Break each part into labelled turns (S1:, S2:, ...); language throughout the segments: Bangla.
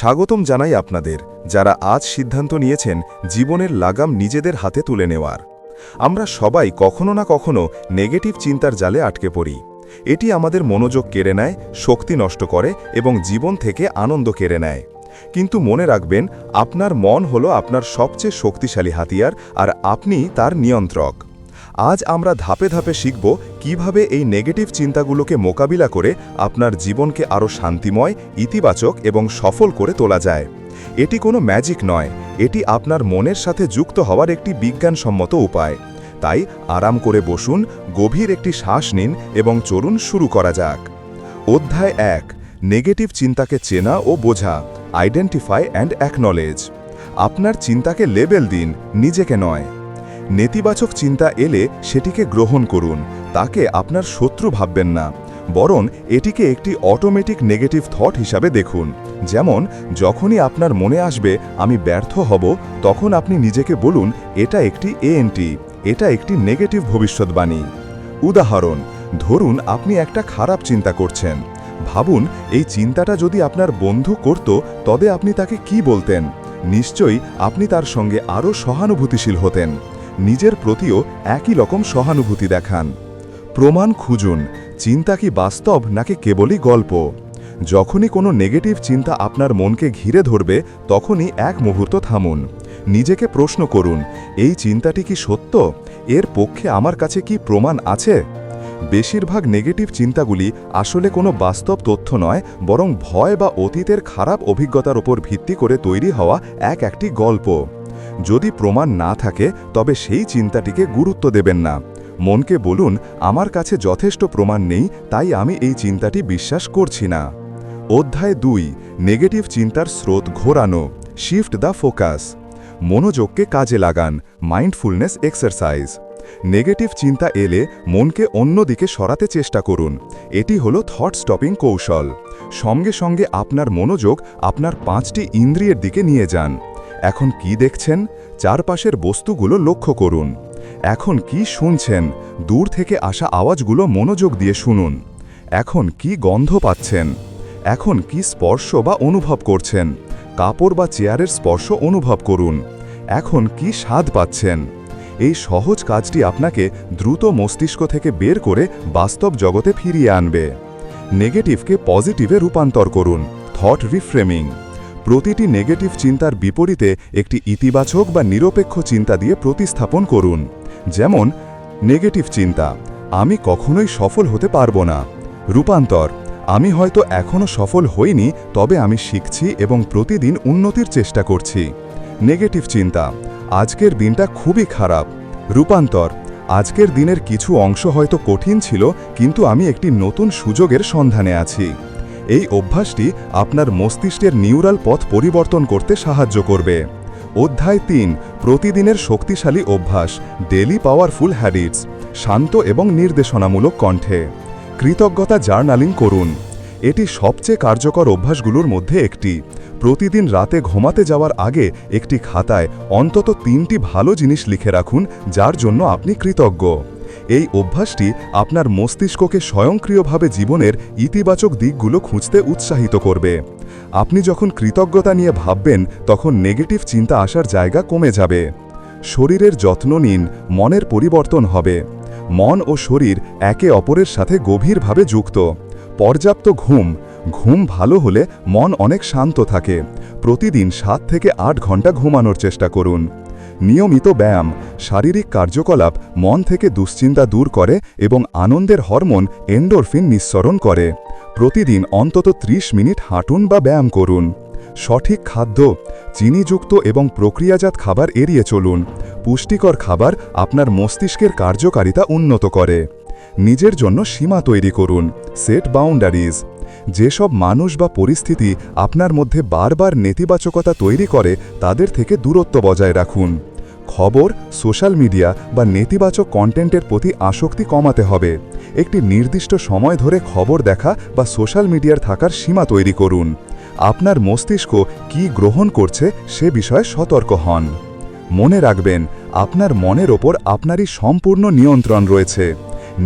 S1: স্বাগতম জানাই আপনাদের, যারা আজ সিদ্ধান্ত নিয়েছেন জীবনের লাগাম নিজেদের হাতে তুলে নেওয়ার। আমরা সবাই কখনো না কখনো নেগেটিভ চিন্তার জালে আটকে পড়ি। এটি আমাদের মনোযোগ কেড়ে নেয়, শক্তি নষ্ট করে এবং জীবন থেকে আনন্দ কেড়ে নেয়। কিন্তু মনে রাখবেন, আপনার মন হলো আপনার সবচেয়ে শক্তিশালী হাতিয়ার, আর আপনি তার নিয়ন্ত্রক। আজ আমরা ধাপে ধাপে শিখব কিভাবে এই নেগেটিভ চিন্তাগুলোকে মোকাবিলা করে আপনার জীবনকে আরও শান্তিময়, ইতিবাচক এবং সফল করে তোলা যায়। এটি কোনো ম্যাজিক নয়, এটি আপনার মনের সাথে যুক্ত হওয়ার একটি বিজ্ঞানসম্মত উপায়। তাই আরাম করে বসুন, গভীর একটি শ্বাস নিন এবং চলুন শুরু করা যাক। অধ্যায় 1, নেগেটিভ চিন্তাকে চেনা ও বোঝা, আইডেন্টিফাই অ্যান্ড অ্যাকনলেজ। আপনার চিন্তাকে লেবেল দিন, নিজেকে নয়। নেতিবাচক চিন্তা এলে সেটিকে গ্রহণ করুন, তাকে আপনার শত্রু ভাববেন না, বরং এটিকে একটি অটোমেটিক নেগেটিভ থট হিসাবে দেখুন। যেমন, যখনই আপনার মনে আসবে আমি ব্যর্থ হব, তখন আপনি নিজেকে বলুন, এটা একটি এএনটি, এটা একটি নেগেটিভ ভবিষ্যৎবাণী। উদাহরণ, ধরুন আপনি একটা খারাপ চিন্তা করছেন। ভাবুন, এই চিন্তাটা যদি আপনার বন্ধু করত, তবে আপনি তাকে কি বলতেন? নিশ্চয়ই আপনি তার সঙ্গে আরও সহানুভূতিশীল হতেন। নিজের প্রতিও একই রকম সহানুভূতি দেখান। প্রমাণ খুঁজুন, চিন্তা কি বাস্তব নাকি কেবলই গল্প। যখনই কোনো নেগেটিভ চিন্তা আপনার মনকে ঘিরে ধরবে, তখনই এক মুহূর্ত থামুন। নিজেকে প্রশ্ন করুন, এই চিন্তাটি কি সত্য? এর পক্ষে আমার কাছে কি প্রমাণ আছে? বেশিরভাগ নেগেটিভ চিন্তাগুলি আসলে কোনো বাস্তব তথ্য নয়, বরং ভয় বা অতীতের খারাপ অভিজ্ঞতার উপর ভিত্তি করে তৈরি হওয়া একটি গল্প। যদি প্রমাণ না থাকে, তবে সেই চিন্তাটিকে গুরুত্ব দেবেন না। মনকে বলুন, আমার কাছে যথেষ্ট প্রমাণ নেই, তাই আমি এই চিন্তাটি বিশ্বাস করছি না। অধ্যায় 2, নেগেটিভ চিন্তার স্রোত ঘোরানো, শিফট দ্য ফোকাস। মনোযোগকে কাজে লাগান, মাইন্ডফুলনেস এক্সারসাইজ। নেগেটিভ চিন্তা এলে মনকে অন্যদিকে সরাতে চেষ্টা করুন। এটি হলো থট স্টপিং কৌশল। সঙ্গে সঙ্গে আপনার মনোযোগ আপনার 5টি ইন্দ্রিয়ের দিকে নিয়ে যান। এখন কি দেখছেন? চারপাশের বস্তুগুলো লক্ষ্য করুন। এখন কি শুনছেন? দূর থেকে আসা আওয়াজগুলো মনোযোগ দিয়ে শুনুন। এখন কি গন্ধ পাচ্ছেন? এখন কি স্পর্শ বা অনুভব করছেন? কাপড় বা চেয়ারের স্পর্শ অনুভব করুন। এখন কি স্বাদ পাচ্ছেন? এই সহজ কাজটি আপনাকে দ্রুত মস্তিষ্ক থেকে বের করে বাস্তব জগতে ফিরিয়ে আনবে। নেগেটিভকে পজিটিভে রূপান্তর করুন, থট রিফ্রেমিং। প্রতিটি নেগেটিভ চিন্তার বিপরীতে একটি ইতিবাচক বা নিরপেক্ষ চিন্তা দিয়ে প্রতিস্থাপন করুন। যেমন, নেগেটিভ চিন্তা, আমি কখনোই সফল হতে পারবো না। রূপান্তর, আমি হয়তো এখনও সফল হইনি, তবে আমি শিখছি এবং প্রতিদিন উন্নতির চেষ্টা করছি। নেগেটিভ চিন্তা, আজকের দিনটা খুবই খারাপ। রূপান্তর, আজকের দিনের কিছু অংশ হয়তো কঠিন ছিল, কিন্তু আমি একটি নতুন সুযোগের সন্ধানে আছি। এই অভ্যাসটি আপনার মস্তিষ্কের নিউরাল পথ পরিবর্তন করতে সাহায্য করবে। অধ্যায় 3, প্রতিদিনের শক্তিশালী অভ্যাস, ডেলি পাওয়ারফুল হ্যাবিটস। শান্ত এবং নির্দেশনামূলক কণ্ঠে কৃতজ্ঞতা জার্নালিং করুন। এটি সবচেয়ে কার্যকর অভ্যাসগুলোর মধ্যে একটি। প্রতিদিন রাতে ঘুমাতে যাওয়ার আগে একটি খাতায় অন্তত 3টি ভালো জিনিস লিখে রাখুন, যার জন্য আপনি কৃতজ্ঞ। এই অভ্যাসটি আপনার মস্তিষ্ককে স্বয়ংক্রিয়ভাবে জীবনের ইতিবাচক দিকগুলো খুঁজতে উৎসাহিত করবে। আপনি যখন কৃতজ্ঞতা নিয়ে ভাববেন, তখন নেগেটিভ চিন্তা আসার জায়গা কমে যাবে। শরীরের যত্ন নিন, মনের পরিবর্তন হবে। মন ও শরীর একে অপরের সাথে গভীরভাবে যুক্ত। পর্যাপ্ত ঘুম ভালো হলে মন অনেক শান্ত থাকে। প্রতিদিন 7 থেকে 8 ঘন্টা ঘুমানোর চেষ্টা করুন। নিয়মিত ব্যায়াম, শারীরিক কার্যকলাপ মন থেকে দুশ্চিন্তা দূর করে এবং আনন্দের হরমোন এন্ডোরফিন নিঃসরণ করে। প্রতিদিন অন্তত 30 মিনিট হাঁটুন বা ব্যায়াম করুন। সঠিক খাদ্য, চিনিযুক্ত এবং প্রক্রিয়াজাত খাবার এড়িয়ে চলুন। পুষ্টিকর খাবার আপনার মস্তিষ্কের কার্যকারিতা উন্নত করে। নিজের জন্য সীমা তৈরি করুন, সেট বাউন্ডারিজ। যেসব মানুষ বা পরিস্থিতি আপনার মধ্যে বারবার নেতিবাচকতা তৈরি করে, তাদের থেকে দূরত্ব বজায় রাখুন। খবর, সোশ্যাল মিডিয়া বা নেতিবাচক কন্টেন্টের প্রতি আসক্তি কমাতে হবে। একটি নির্দিষ্ট সময় ধরে খবর দেখা বা সোশ্যাল মিডিয়ার থাকার সীমা তৈরি করুন। আপনার মস্তিষ্ক কি গ্রহণ করছে সে বিষয়ে সতর্ক হন। মনে রাখবেন, আপনার মনের ওপর আপনারই সম্পূর্ণ নিয়ন্ত্রণ রয়েছে।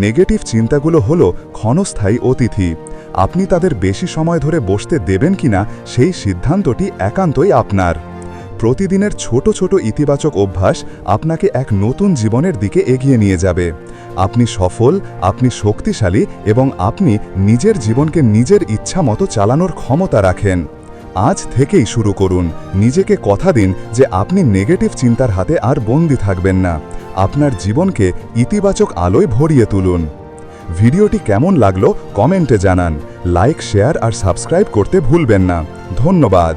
S1: নেগেটিভ চিন্তাগুলো হলো ক্ষণস্থায়ী অতিথি।
S2: আপনি তাদের বেশি সময় ধরে বসতে দেবেন কিনা সেই সিদ্ধান্তটি একান্তই আপনার। প্রতিদিনের ছোট ছোট ইতিবাচক অভ্যাস আপনাকে এক নতুন জীবনের দিকে এগিয়ে নিয়ে যাবে। আপনি সফল, আপনি শক্তিশালী এবং আপনি নিজের জীবনকে নিজের ইচ্ছা মতো চালানোর ক্ষমতা রাখেন। আজ থেকেই শুরু করুন। নিজেকে কথা দিন যে আপনি নেগেটিভ চিন্তার হাতে আর বন্দী থাকবেন না। আপনার জীবনকে ইতিবাচক আলোয় ভরিয়ে তুলুন। ভিডিওটি কেমন লাগলো কমেন্টে জানান। লাইক, শেয়ার আর সাবস্ক্রাইব করতে ভুলবেন না। ধন্যবাদ।